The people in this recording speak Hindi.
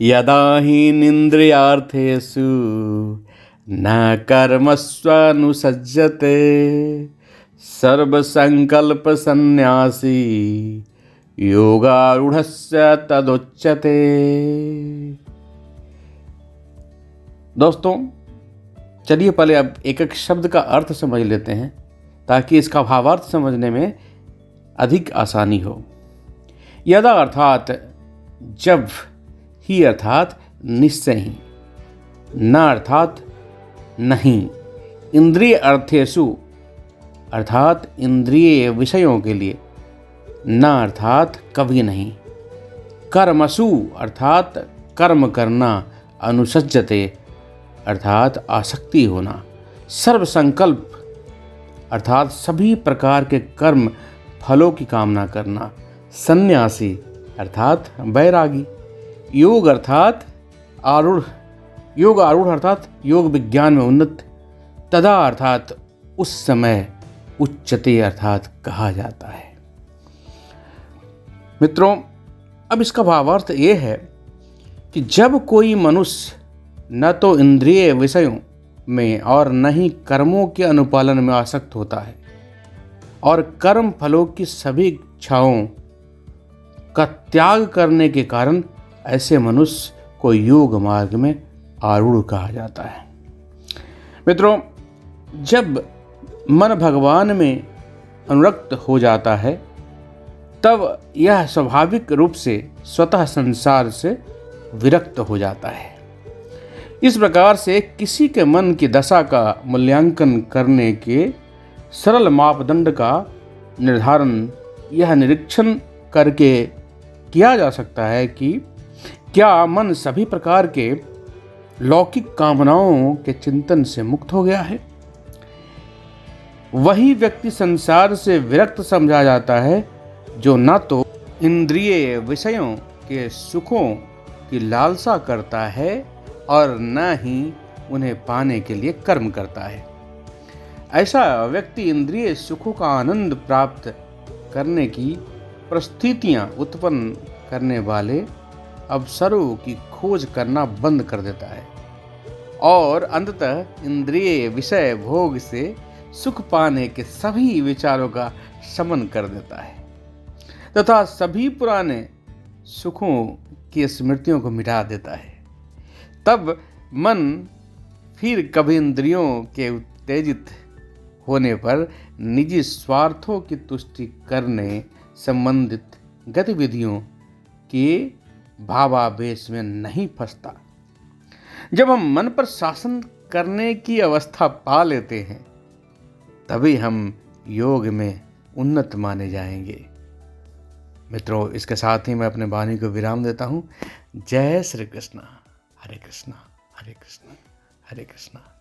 यदा हीनिन्द्रियार्थेषु न कर्मस्वनुसज्जते सर्वसंकल्पसन्न्यासी योगारूढ़स्य तदुच्यते। दोस्तों, चलिए पहले अब एक एक शब्द का अर्थ समझ लेते हैं ताकि इसका भावार्थ समझने में अधिक आसानी हो। यदा अर्थात जब, ही अर्थात निश्चय ही, न अर्थात नहीं, इंद्रिय अर्थेषु अर्थात इंद्रिय विषयों के लिए, न अर्थात कभी नहीं, कर्मसु अर्थात कर्म करना, अनुसज्जते अर्थात आसक्ति होना, सर्व संकल्प अर्थात सभी प्रकार के कर्म फलों की कामना करना, सन्यासी अर्थात बैरागी, योग अर्थात आरूढ़, योग आरूढ़ अर्थात योग विज्ञान में उन्नत, तदा अर्थात उस समय, उच्चते अर्थात कहा जाता है। मित्रों, अब इसका भावार्थ ये है कि जब कोई मनुष्य न तो इंद्रिय विषयों में और न ही कर्मों के अनुपालन में आसक्त होता है और कर्म फलों की सभी इच्छाओं का त्याग करने के कारण ऐसे मनुष्य को योग मार्ग में आरूढ़ कहा जाता है। मित्रों, जब मन भगवान में अनुरक्त हो जाता है तब यह स्वाभाविक रूप से स्वतः संसार से विरक्त हो जाता है। इस प्रकार से किसी के मन की दशा का मूल्यांकन करने के सरल मापदंड का निर्धारण यह निरीक्षण करके किया जा सकता है कि क्या मन सभी प्रकार के लौकिक कामनाओं के चिंतन से मुक्त हो गया है। वही व्यक्ति संसार से विरक्त समझा जाता है जो न तो इंद्रिय विषयों के सुखों की लालसा करता है और न ही उन्हें पाने के लिए कर्म करता है। ऐसा व्यक्ति इंद्रिय सुखों का आनंद प्राप्त करने की परिस्थितियां उत्पन्न करने वाले अवसरों की खोज करना बंद कर देता है और अंततः इंद्रिय विषय भोग से सुख पाने के सभी विचारों का शमन कर देता है तथा सभी पुराने सुखों की स्मृतियों को मिटा देता है। तब मन फिर कभी इंद्रियों के उत्तेजित होने पर निजी स्वार्थों की तुष्टि करने संबंधित गतिविधियों के भावावेश में नहीं फंसता। जब हम मन पर शासन करने की अवस्था पा लेते हैं तभी हम योग में उन्नत माने जाएंगे। मित्रों, इसके साथ ही मैं अपने वाणी को विराम देता हूँ। जय श्री कृष्ण। हरे कृष्णा, हरे कृष्णा, हरे कृष्णा।